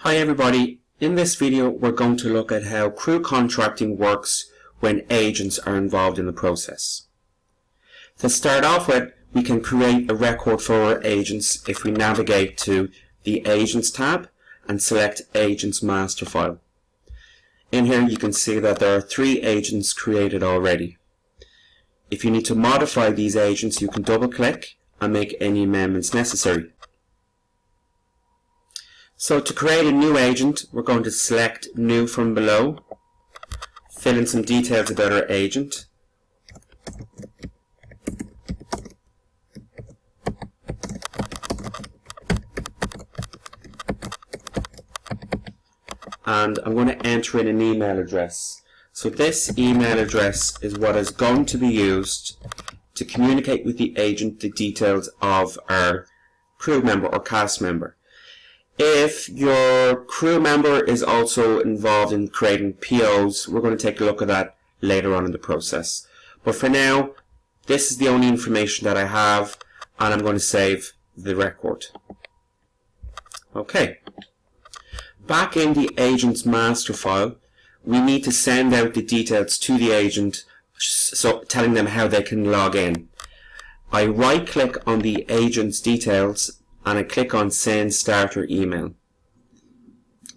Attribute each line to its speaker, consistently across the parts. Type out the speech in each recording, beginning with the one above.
Speaker 1: Hi everybody, in this video we're going to look at how crew contracting works when agents are involved in the process. To start off with, we can create a record for our agents if we navigate to the Agents tab and select Agents Master File. In here you can see that there are 3 agents created already. If you need to modify these agents, you can double click and make any amendments necessary. So to create a new agent, we're going to select New from below, fill in some details about our agent, and I'm going to enter in an email address. So this email address is what is going to be used to communicate with the agent the details of our crew member or cast member. If your crew member is also involved in creating POs, we're going to take a look at that later on in the process. But for now, this is the only information that I have, and I'm going to save the record. Okay. Back in the agent's master file, we need to send out the details to the agent, so telling them how they can log in. I right click on the agent's details and I click on Send Starter Email.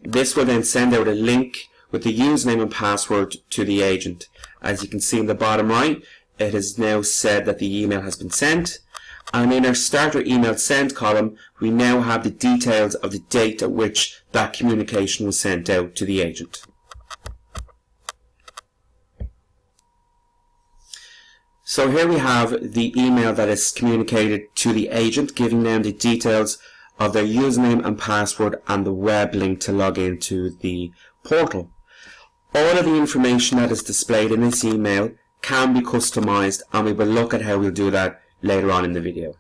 Speaker 1: This will then send out a link with the username and password to the agent. As you can see in the bottom right, it has now said that the email has been sent, and in our Starter Email Send column, we now have the details of the date at which that communication was sent out to the agent. So here we have the email that is communicated to the agent, giving them the details of their username and password and the web link to log into the portal. All of the information that is displayed in this email can be customized, and we will look at how we'll do that later on in the video.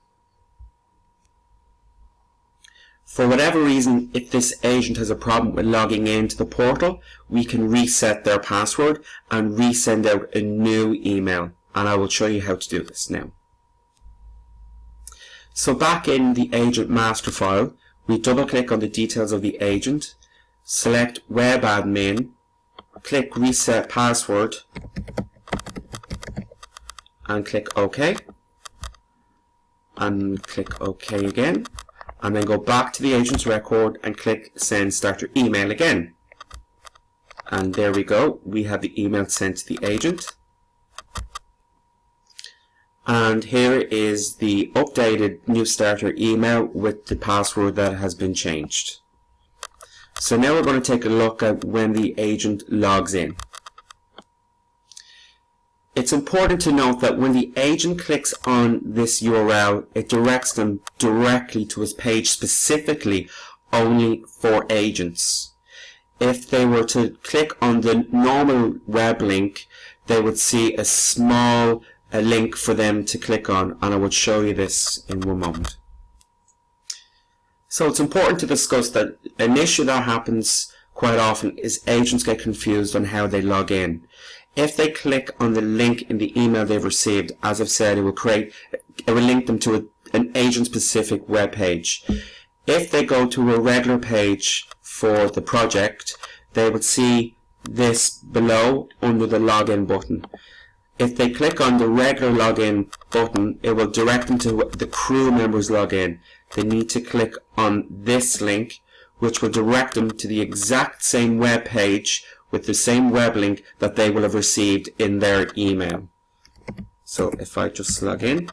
Speaker 1: For whatever reason, if this agent has a problem with logging into the portal, we can reset their password and resend out a new email. And I will show you how to do this now. So back in the agent master file, we double click on the details of the agent, select Web Admin, click Reset Password, and click OK. And click OK again. And then go back to the agent's record and click Send Starter Email again. And there we go. We have the email sent to the agent. And here is the updated new starter email with the password that has been changed. So now we're going to take a look at when the agent logs in. It's important to note that when the agent clicks on this URL, it directs them directly to a page specifically only for agents. If they were to click on the normal web link, they would see a small link for them to click on, and I will show you this in one moment. So it's important to discuss that an issue that happens quite often is agents get confused on how they log in. If they click on the link in the email they've received, as I've said, it will link them to an agent-specific web page. If they go to a regular page for the project, they would see this below under the login button. If they click on the regular login button, it will direct them to the crew members login. They need to click on this link, which will direct them to the exact same web page with the same web link that they will have received in their email. So if I just log in,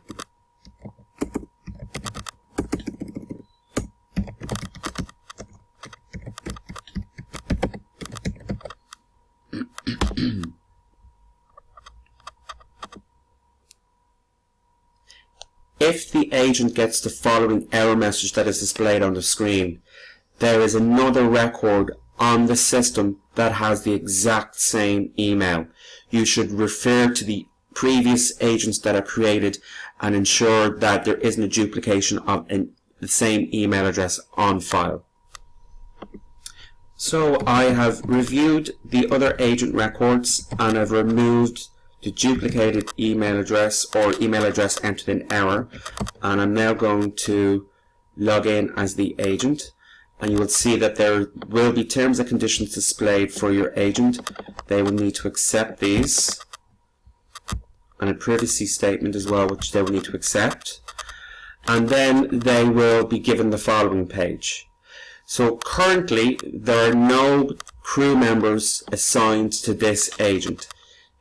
Speaker 1: if the agent gets the following error message that is displayed on the screen, there is another record on the system that has the exact same email. You should refer to the previous agents that are created and ensure that there isn't a duplication of the same email address on file. So I have reviewed the other agent records and I've removed the duplicated email address or email address entered in error, and I'm now going to log in as the agent. and you will see that there will be terms and conditions displayed for your agent. They will need to accept these, and a privacy statement as well, which they will need to accept, and then they will be given the following page. So currently there are no crew members assigned to this agent.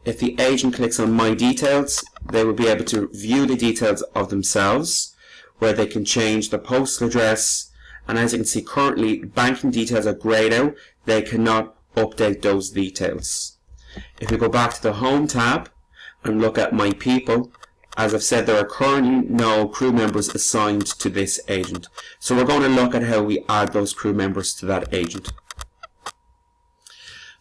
Speaker 1: If the agent clicks on My Details, they will be able to view the details of themselves, where they can change the postal address, and as you can see currently banking details are greyed out. They cannot update those details. If we go back to the Home tab and look at My People, as I've said, there are currently no crew members assigned to this agent. So we're going to look at how we add those crew members to that agent.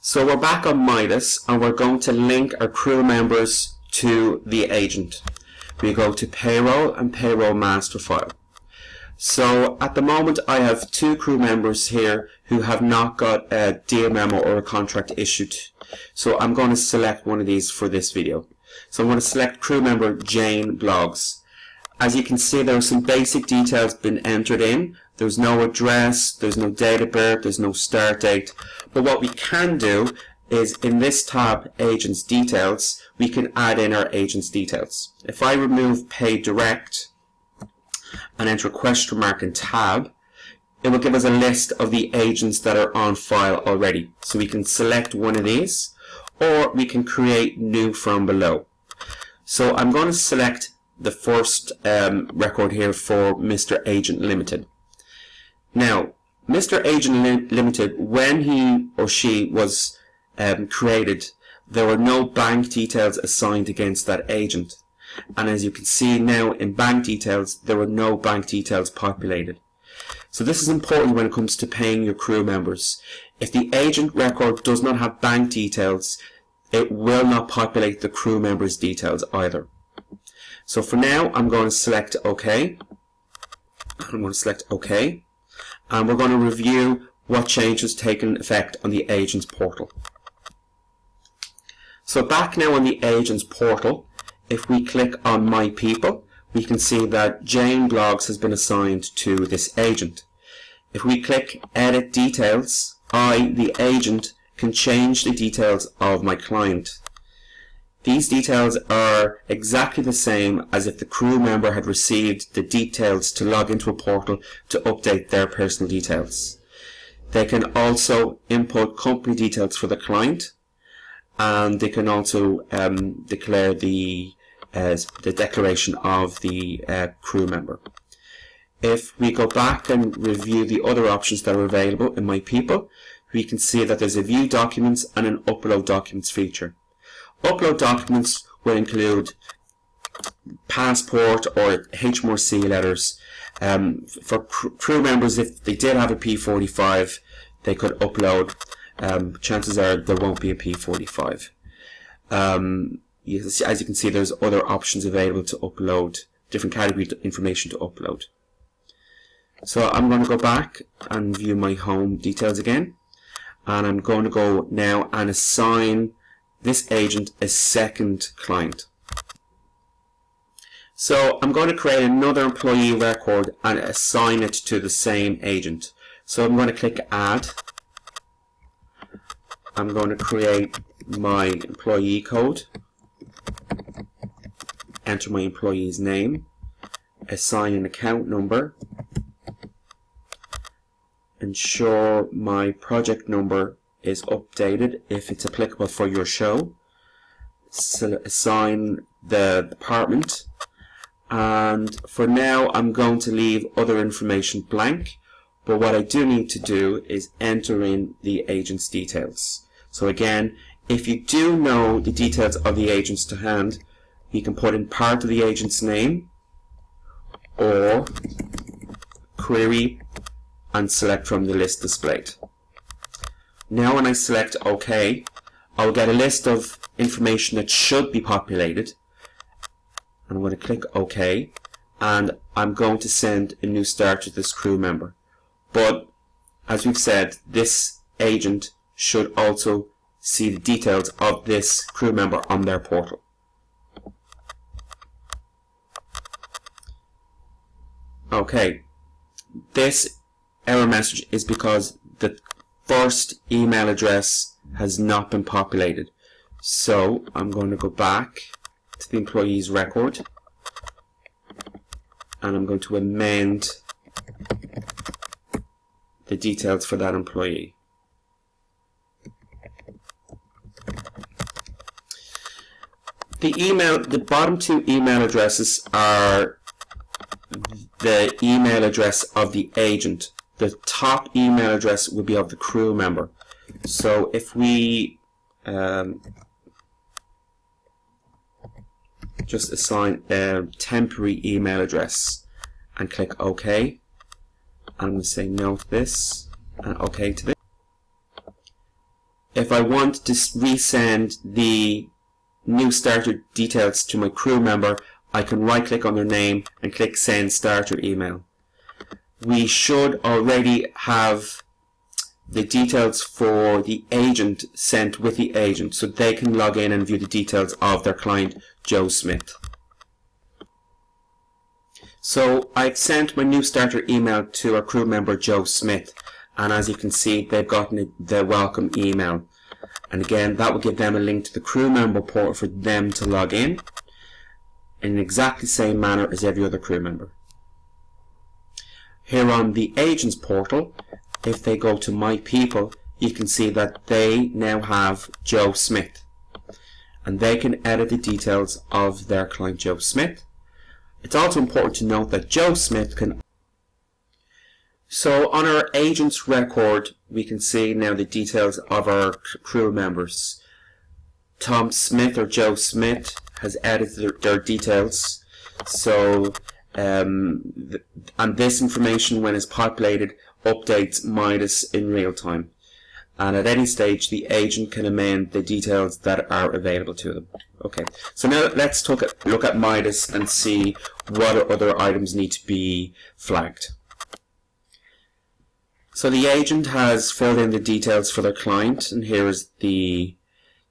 Speaker 1: So we're back on Midas, and we're going to link our crew members to the agent. We go to Payroll and Payroll Master File. So at the moment I have 2 crew members here who have not got a deal memo or a contract issued. So I'm going to select one of these for this video. So I'm going to select crew member Jane Bloggs. As you can see, there are some basic details been entered in. There's no address, there's no date of birth, there's no start date. But what we can do is in this tab, Agents Details, we can add in our agent's details. If I remove Pay Direct and enter a question mark and tab, it will give us a list of the agents that are on file already. So we can select one of these, or we can create new from below. So I'm going to select the first record here for Mr. Agent Limited. Now, Mr. Agent Limited, when he or she was created, there were no bank details assigned against that agent. And as you can see now in bank details, there were no bank details populated. So this is important when it comes to paying your crew members. If the agent record does not have bank details, it will not populate the crew members' details either. So for now, I'm going to select OK. I'm going to select OK. And we're going to review what changes taken effect on the agent's portal. So back now on the agent's portal, if we click on My People, we can see that Jane Bloggs has been assigned to this agent. If we click Edit Details, I, the agent, can change the details of my client. These details are exactly the same as if the crew member had received the details to log into a portal to update their personal details. They can also input company details for the client, and they can also declare the declaration of the crew member. If we go back and review the other options that are available in My People, we can see that there's a View Documents and an Upload Documents feature. Upload documents will include passport or HMRC letters. For crew members, if they did have a P45, they could upload. Chances are there won't be a P45. As you can see, there's other options available to upload, different category information to upload. So I'm going to go back and view my home details again, and I'm going to go now and assign this agent a second client. So I'm going to create another employee record and assign it to the same agent. So I'm going to click Add. I'm going to create my employee code, enter my employee's name, assign an account number, ensure my project number is updated if it's applicable for your show, assign the department, and for now I'm going to leave other information blank, but what I do need to do is enter in the agent's details. So again, if you do know the details of the agents to hand, you can put in part of the agent's name or query and select from the list displayed. Now when I select OK, I'll get a list of information that should be populated. I'm going to click OK, and I'm going to send a new start to this crew member. But as we've said, this agent should also see the details of this crew member on their portal. Okay, this error message is because the first email address has not been populated. So I'm going to go back to the employee's record and I'm going to amend the details for that employee. The bottom two email addresses are the email address of the agent. The top email address will be of the crew member. So if we just assign a temporary email address and click OK, I'm going to say no to this and OK to this. If I want to resend the new starter details to my crew member, I can right click on their name and click send starter email. We should already have the details for the agent sent with the agent so they can log in and view the details of their client Joe Smith. So I've sent my new starter email to our crew member Joe Smith, and as you can see they've gotten the welcome email. And again, that will give them a link to the crew member portal for them to log in exactly the same manner as every other crew member. Here on the agents portal, if they go to My People, you can see that they now have Joe Smith. And they can edit the details of their client Joe Smith. It's also important to note that Joe Smith can... So on our agent's record, we can see now the details of our crew members. Tom Smith or Joe Smith has edited their details. So, and this information, when it's populated, updates Midas in real time. And at any stage, the agent can amend the details that are available to them. Okay, so now let's look at Midas and see what other items need to be flagged. So the agent has filled in the details for their client, and here is the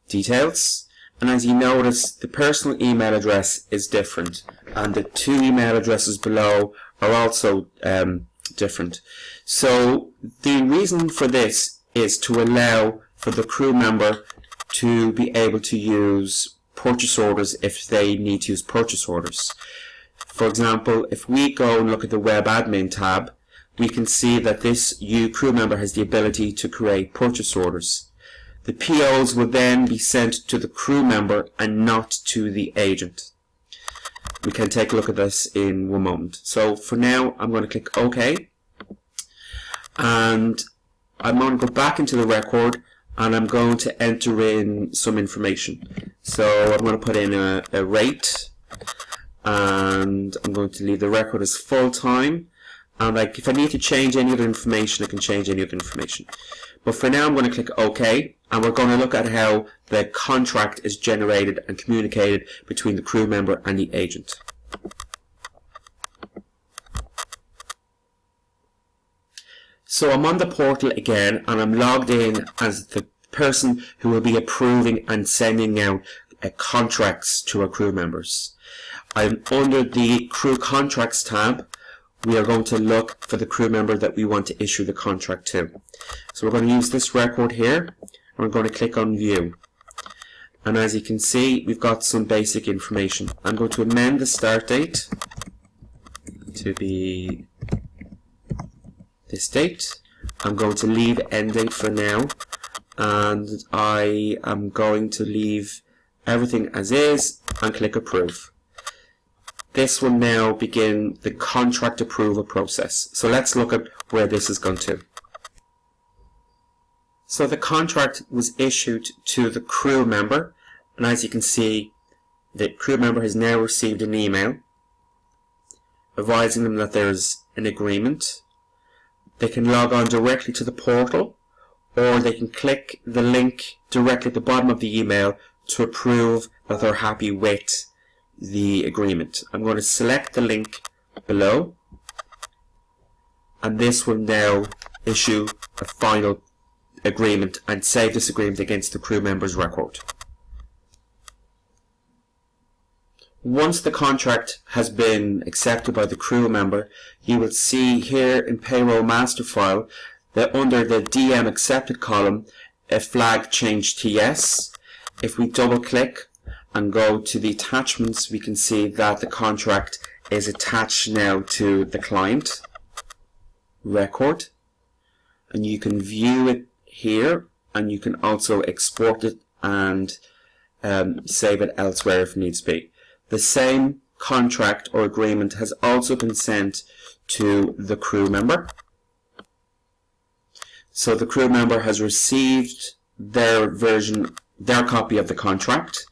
Speaker 1: details. And as you notice, the personal email address is different, and the two email addresses below are also different. So the reason for this is to allow for the crew member to be able to use purchase orders if they need to use purchase orders. For example, if we go and look at the web admin tab, we can see that this crew member has the ability to create purchase orders. The POs will then be sent to the crew member and not to the agent. We can take a look at this in one moment. So for now, I'm going to click OK. And I'm going to go back into the record and I'm going to enter in some information. So I'm going to put in a rate, and I'm going to leave the record as full-time. And if I need to change any other information, I can change any other information. But for now, I'm going to click OK, and we're going to look at how the contract is generated and communicated between the crew member and the agent. So I'm on the portal again, and I'm logged in as the person who will be approving and sending out contracts to our crew members. I'm under the Crew Contracts tab. We are going to look for the crew member that we want to issue the contract to. So we're going to use this record here, and we're going to click on View. And as you can see, we've got some basic information. I'm going to amend the start date to be this date. I'm going to leave end date for now, and I am going to leave everything as is and click Approve. This will now begin the contract approval process. So let's look at where this has gone to. So the contract was issued to the crew member, and as you can see, the crew member has now received an email advising them that there is an agreement. They can log on directly to the portal, or they can click the link directly at the bottom of the email to approve that they're happy with the agreement. I'm going to select the link below, and this will now issue a final agreement and save this agreement against the crew member's record. Once the contract has been accepted by the crew member, you will see here in Payroll Master File that under the DM Accepted column, a flag changed to yes. If we double click and go to the attachments, we can see that the contract is attached now to the client record, and you can view it here, and you can also export it and save it elsewhere if needs be. The same contract or agreement has also been sent to the crew member. So the crew member has received their copy of the contract,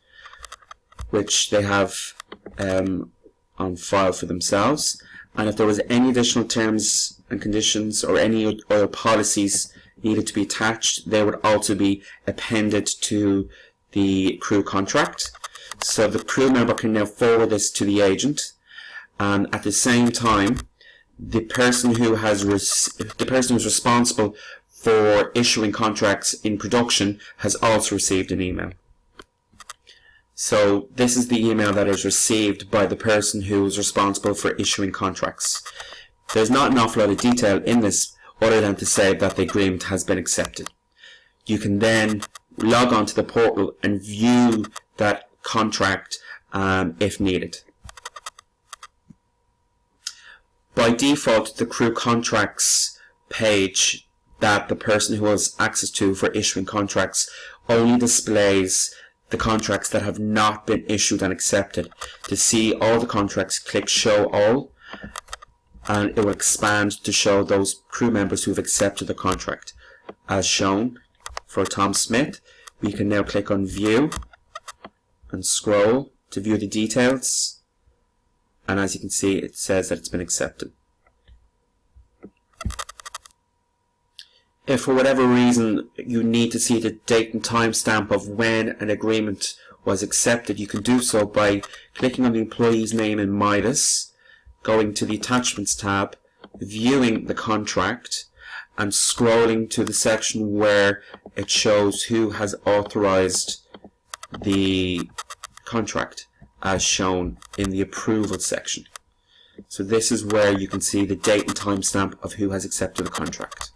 Speaker 1: which they have on file for themselves. And if there was any additional terms and conditions or any other policies needed to be attached, they would also be appended to the crew contract. So the crew member can now forward this to the agent, and at the same time, the person who's responsible for issuing contracts in production has also received an email. So this is the email that is received by the person who is responsible for issuing contracts. There's not an awful lot of detail in this other than to say that the agreement has been accepted. You can then log on to the portal and view that contract if needed. By default, the crew contracts page that the person who has access to for issuing contracts only displays the contracts that have not been issued and accepted. To see all the contracts, click Show All, and it will expand to show those crew members who have accepted the contract. As shown for Tom Smith, we can now click on View and scroll to view the details, and as you can see, it says that it's been accepted. If for whatever reason you need to see the date and time stamp of when an agreement was accepted, you can do so by clicking on the employee's name in Midas, going to the Attachments tab, viewing the contract, and scrolling to the section where it shows who has authorized the contract, as shown in the Approval section. So this is where you can see the date and time stamp of who has accepted the contract.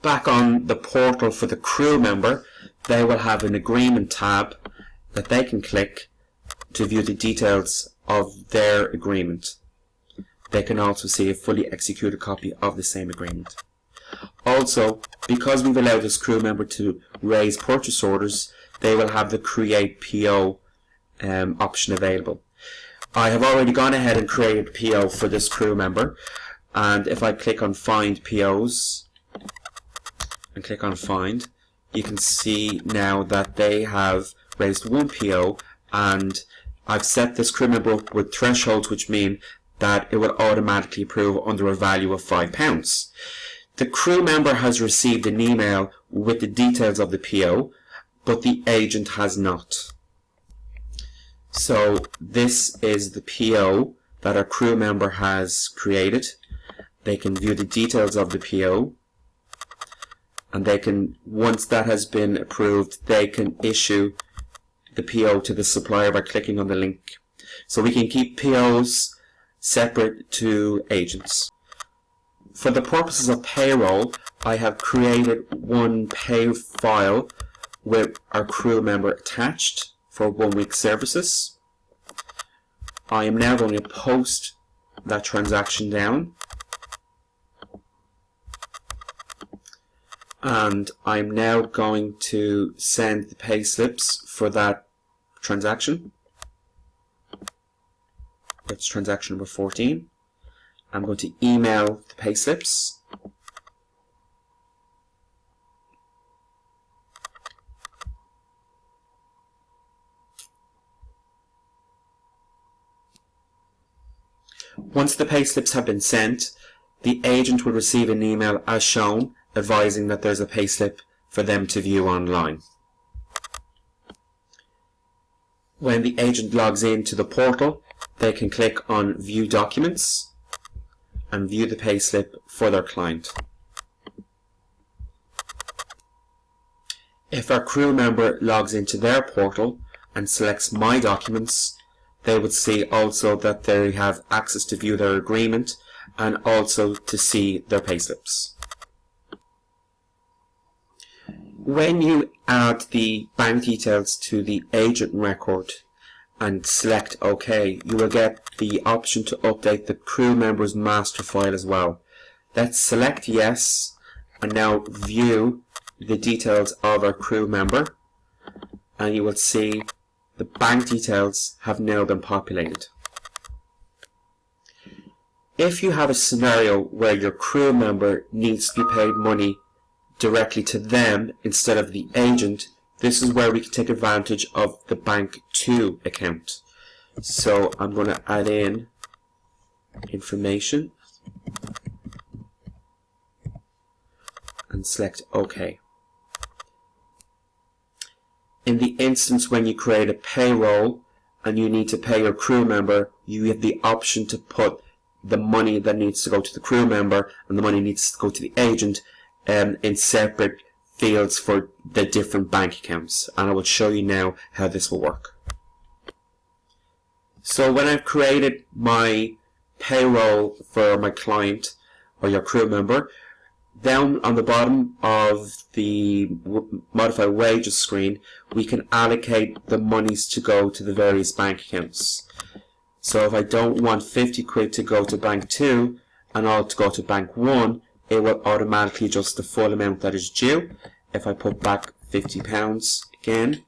Speaker 1: Back on the portal for the crew member, they will have an Agreement tab that they can click to view the details of their agreement. They can also see a fully executed copy of the same agreement. Also, because we've allowed this crew member to raise purchase orders, they will have the Create PO option available. I have already gone ahead and created a PO for this crew member, and if I click on Find POs and click on Find, you can see now that they have raised one PO, and I've set this crew member up with thresholds which mean that it will automatically approve under a value of £5. The crew member has received an email with the details of the PO, but the agent has not. So this is the PO that our crew member has created. They can view the details of the PO, and they can, once that has been approved, they can issue the PO to the supplier by clicking on the link. So we can keep POs separate to agents. For the purposes of payroll, I have created one pay file with our crew member attached for 1 week services. I am now going to post that transaction down, and I'm now going to send the pay slips for that transaction. That's transaction number 14. I'm going to email the pay slips. Once the pay slips have been sent, the agent will receive an email as shown advising that there's a pay slip for them to view online. When the agent logs into the portal, they can click on View Documents and view the pay slip for their client. If our crew member logs into their portal and selects My Documents, they would see also that they have access to view their agreement and also to see their payslips. When you add the bank details to the agent record and select OK, you will get the option to update the crew member's master file as well. Let's select Yes and now view the details of our crew member, and you will see the bank details have now been populated. If you have a scenario where your crew member needs to be paid money directly to them instead of the agent, this is where we can take advantage of the Bank2 account. So I'm going to add in information and select OK. In the instance when you create a payroll and you need to pay your crew member, you have the option to put the money that needs to go to the crew member and the money needs to go to the agent in separate fields for the different bank accounts, and I will show you now how this will work. So when I've created my payroll for my client or your crew member, down on the bottom of the modify wages screen, we can allocate the monies to go to the various bank accounts. So if I don't want 50 quid to go to Bank 2 and all to go to Bank 1, it will automatically adjust the full amount that is due. If I put back £50 again,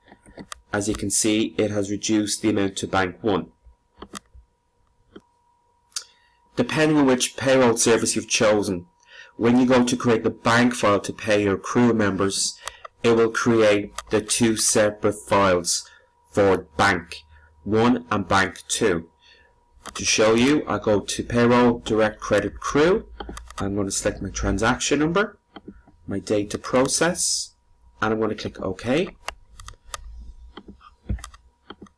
Speaker 1: as you can see, it has reduced the amount to Bank 1. Depending on which payroll service you've chosen, when you go to create the bank file to pay your crew members, it will create the two separate files for Bank 1 and Bank 2. To show you, I go to Payroll, Direct Credit Crew. I'm going to select my transaction number, my date to process, and I'm going to click OK.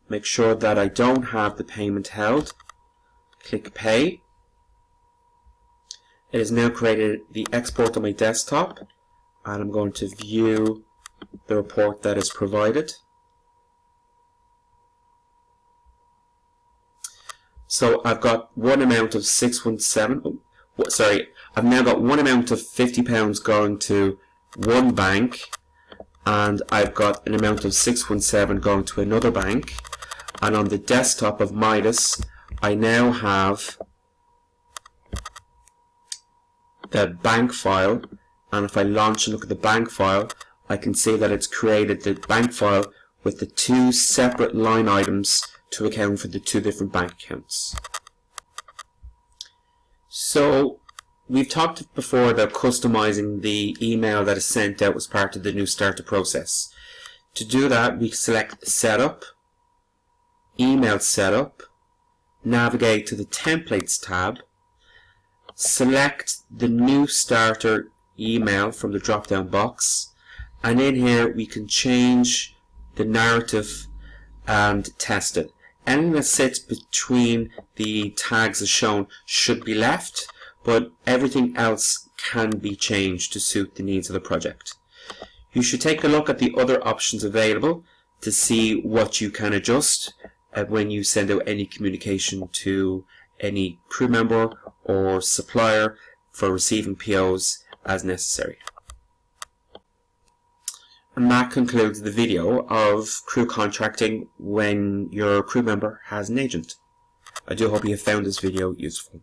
Speaker 1: Make sure that I don't have the payment held. Click Pay. It has now created the export on my desktop, and I'm going to view the report that is provided. So I've got one amount of 617. I've now got one amount of £50 going to one bank, and I've got an amount of 617 going to another bank. And on the desktop of Midas, I now have the bank file, and if I launch and look at the bank file, I can see that it's created the bank file with the two separate line items to account for the two different bank accounts. So we've talked before about customizing the email that is sent out as part of the new starter process. To do that, we select Setup, Email Setup, navigate to the Templates tab, select the new starter email from the drop down box, and in here we can change the narrative and test it. Anything that sits between the tags as shown should be left, but everything else can be changed to suit the needs of the project. You should take a look at the other options available to see what you can adjust when you send out any communication to any crew member or supplier for receiving POs as necessary. And that concludes the video of crew contracting when your crew member has an agent. I do hope you have found this video useful.